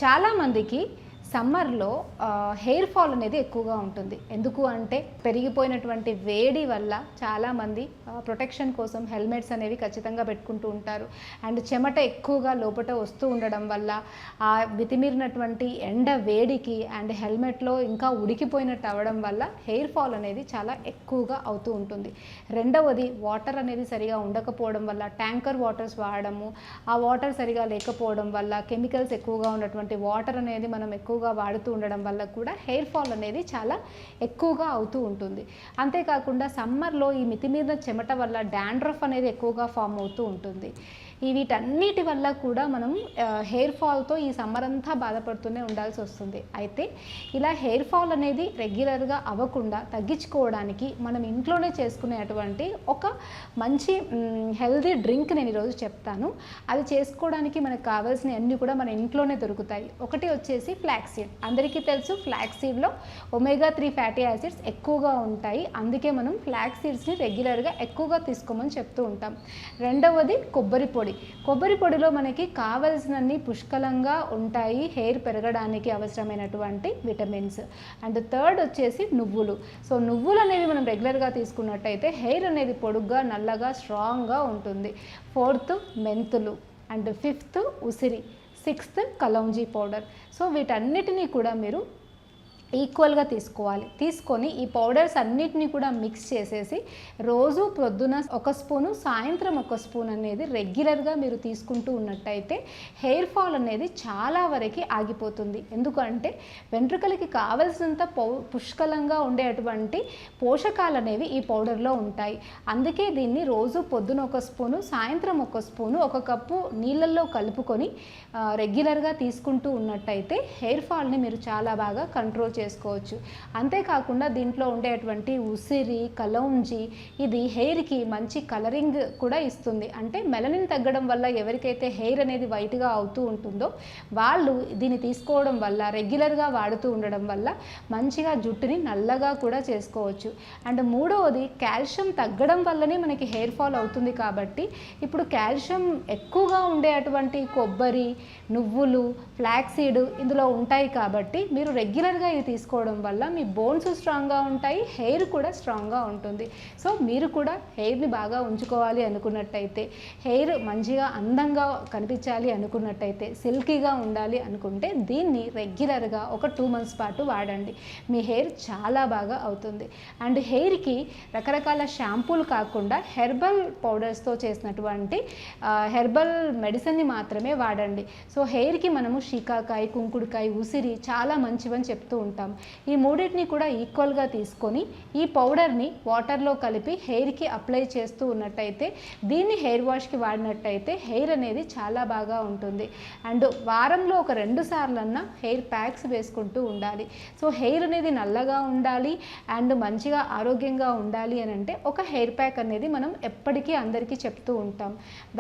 చాలామందికి సమ్మర్లో hair fall అనేది ఎక్కువగా ఉంటుంది. ఎందుకు అంటే పెరిగిపోయినటువంటి వేడి వల్ల చాలామంది ప్రొటెక్షన్ కోసం హెల్మెట్స్ అనేవి ఖచ్చితంగా పెట్టుకుంటూ ఉంటారు. అండ్ చెమట ఎక్కువగా లోపట వస్తూ ఉండడం వల్ల ఆ మితిమీరినటువంటి ఎండ వేడికి అండ్ హెల్మెట్లో ఇంకా ఉడికిపోయినట్టు అవ్వడం వల్ల హెయిర్ ఫాల్ అనేది చాలా ఎక్కువగా అవుతూ ఉంటుంది. రెండవది వాటర్ అనేది సరిగా ఉండకపోవడం వల్ల ట్యాంకర్ వాటర్స్ వాడడము, ఆ వాటర్ సరిగా లేకపోవడం వల్ల కెమికల్స్ ఎక్కువగా ఉన్నటువంటి వాటర్ అనేది మనం ఎక్కువగా వాడుతూ ఉండడం వల్ల కూడా హెయిర్ ఫాల్ అనేది చాలా ఎక్కువగా అవుతూ ఉంటుంది. అంతేకాకుండా సమ్మర్లో ఈ మితిమీరిన చెమట వల్ల డాండ్రఫ్ అనేది ఎక్కువగా ఫామ్ అవుతూ ఉంటుంది. వీటన్నిటి వల్ల కూడా మనం హెయిర్ ఫాల్తో ఈ సమ్మర్ అంతా బాధపడుతూనే ఉండాల్సి వస్తుంది. అయితే ఇలా హెయిర్ ఫాల్ అనేది రెగ్యులర్గా అవ్వకుండా తగ్గించుకోవడానికి మనం ఇంట్లోనే చేసుకునేటువంటి ఒక మంచి హెల్దీ డ్రింక్ నేను ఈరోజు చెప్తాను. అది చేసుకోవడానికి మనకు కావాల్సిన అన్నీ కూడా మన ఇంట్లోనే దొరుకుతాయి. ఒకటి వచ్చేసి ఫ్లాక్స్ సీడ్. అందరికీ తెలుసు ఫ్లాక్స్ సీడ్లో ఒమేగా 3 ఫ్యాటీ యాసిడ్స్ ఎక్కువగా ఉంటాయి. అందుకే మనం ఫ్లాక్స్ సీడ్స్ని రెగ్యులర్గా ఎక్కువగా తీసుకోమని చెప్తూ ఉంటాం. రెండవది కొబ్బరి పొడి. కొబ్బరి పొడిలో మనకి కావలసినన్ని పుష్కలంగా ఉంటాయి హెయిర్ పెరగడానికి అవసరమైనటువంటి విటమిన్స్. అండ్ థర్డ్ వచ్చేసి నువ్వులు. సో నువ్వులు అనేవి మనం రెగ్యులర్గా తీసుకున్నట్టయితే హెయిర్ అనేది పొడుగ్గా నల్లగా స్ట్రాంగ్గా ఉంటుంది. ఫోర్త్ మెంతులు, అండ్ ఫిఫ్త్ ఉసిరి, సిక్స్త్ కలౌంజీ పౌడర్. సో వీటన్నిటినీ కూడా మీరు ఈక్వల్గా తీసుకోవాలి. తీసుకొని ఈ పౌడర్స్ అన్నిటినీ కూడా మిక్స్ చేసేసి రోజు ప్రొద్దున 1 స్పూను, సాయంత్రం 1 స్పూన్ అనేది రెగ్యులర్గా మీరు తీసుకుంటూ ఉన్నట్టయితే హెయిర్ ఫాల్ అనేది చాలా వరకు ఆగిపోతుంది. ఎందుకంటే వెంట్రుకలకి కావలసినంత పుష్కలంగా ఉండేటువంటి పోషకాలు అనేవి ఈ పౌడర్లో ఉంటాయి. అందుకే దీన్ని రోజు పొద్దున 1 స్పూను, సాయంత్రం 1 స్పూను 1 కప్పు నీళ్ళల్లో కలుపుకొని రెగ్యులర్గా తీసుకుంటూ ఉన్నట్టయితే హెయిర్ ఫాల్ని మీరు చాలా బాగా కంట్రోల్ చేసుకోవచ్చు. అంతేకాకుండా దీంట్లో ఉండేటువంటి ఉసిరి, కలౌంజీ ఇది హెయిర్కి మంచి కలరింగ్ కూడా ఇస్తుంది. అంటే మెలనిన్ తగ్గడం వల్ల ఎవరికైతే హెయిర్ అనేది వైట్గా అవుతూ ఉంటుందో వాళ్ళు దీన్ని తీసుకోవడం వల్ల రెగ్యులర్గా వాడుతూ ఉండడం వల్ల మంచిగా జుట్టుని నల్లగా కూడా చేసుకోవచ్చు. అండ్ మూడవది కాల్షియం తగ్గడం వల్లనే మనకి హెయిర్ ఫాల్ అవుతుంది. కాబట్టి ఇప్పుడు కాల్షియం ఎక్కువగా ఉండేటువంటి కొబ్బరి, నువ్వులు, ఫ్లాక్స్ సీడ్ ఇందులో ఉంటాయి. కాబట్టి మీరు రెగ్యులర్గా ఇది తీసుకోవడం వల్ల మీ బోన్స్ స్ట్రాంగ్గా ఉంటాయి, హెయిర్ కూడా స్ట్రాంగ్గా ఉంటుంది. సో మీరు కూడా హెయిర్ని బాగా ఉంచుకోవాలి అనుకున్నట్టయితే, హెయిర్ మంచిగా అందంగా కనిపించాలి అనుకున్నట్టయితే, సిల్కీగా ఉండాలి అనుకుంటే దీన్ని రెగ్యులర్గా ఒక 2 మంత్స్ పాటు వాడండి. మీ హెయిర్ చాలా బాగా అవుతుంది. అండ్ హెయిర్కి రకరకాల షాంపూలు కాకుండా హెర్బల్ పౌడర్స్తో చేసినటువంటి హెర్బల్ మెడిసిన్ని మాత్రమే వాడండి. సో హెయిర్కి మనము షీకాకాయ, కుంకుడుకాయ, ఉసిరి చాలా మంచివని చెప్తూ ఉంటాం. ఈ మూడింటిని కూడా ఈక్వల్గా తీసుకొని ఈ పౌడర్ని వాటర్లో కలిపి హెయిర్కి అప్లై చేస్తూ ఉన్నట్టయితే, దీన్ని హెయిర్ వాష్కి వాడినట్టయితే హెయిర్ అనేది చాలా బాగా ఉంటుంది. అండ్ వారంలో ఒక 2 సార్లన్నా హెయిర్ ప్యాక్స్ వేసుకుంటూ ఉండాలి. సో హెయిర్ అనేది నల్లగా ఉండాలి అండ్ మంచిగా ఆరోగ్యంగా ఉండాలి అని అంటే ఒక హెయిర్ ప్యాక్ అనేది మనం ఎప్పటికీ అందరికీ చెప్తూ ఉంటాం.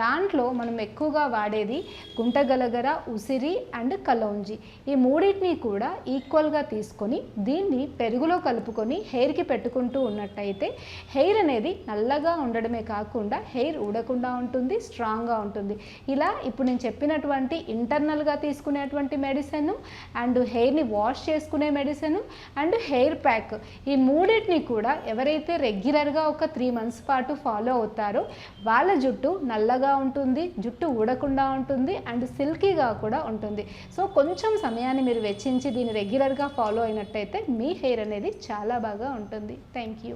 దాంట్లో మనం ఎక్కువగా వాడేది గుంటగలగర, ఉసిరి అండ్ కలౌంజీ. ఈ మూడింటిని కూడా ఈక్వల్గా తీసుకొని దీన్ని పెరుగులో కలుపుకొని హెయిర్కి పెట్టుకుంటూ ఉన్నట్టయితే హెయిర్ అనేది నల్లగా ఉండడమే కాకుండా హెయిర్ ఊడకుండా ఉంటుంది, స్ట్రాంగ్గా ఉంటుంది. ఇలా ఇప్పుడు నేను చెప్పినటువంటి ఇంటర్నల్గా తీసుకునేటువంటి మెడిసిన్ అండ్ హెయిర్ని వాష్ చేసుకునే మెడిసిన్ అండ్ హెయిర్ ప్యాక్, ఈ మూడింటిని కూడా ఎవరైతే రెగ్యులర్గా ఒక 3 మంత్స్ పాటు ఫాలో అవుతారో వాళ్ళ జుట్టు నల్లగా ఉంటుంది, జుట్టు ఊడకుండా ఉంటుంది అండ్ సిల్కీగా కూడా ఉంటుంది. సో కొంచెం సమయాన్ని మీరు వెచ్చించి దీన్ని రెగ్యులర్గా ఫాలో అయినట్టయితే మీ హెయిర్ అనేది చాలా బాగా ఉంటుంది. Thank you.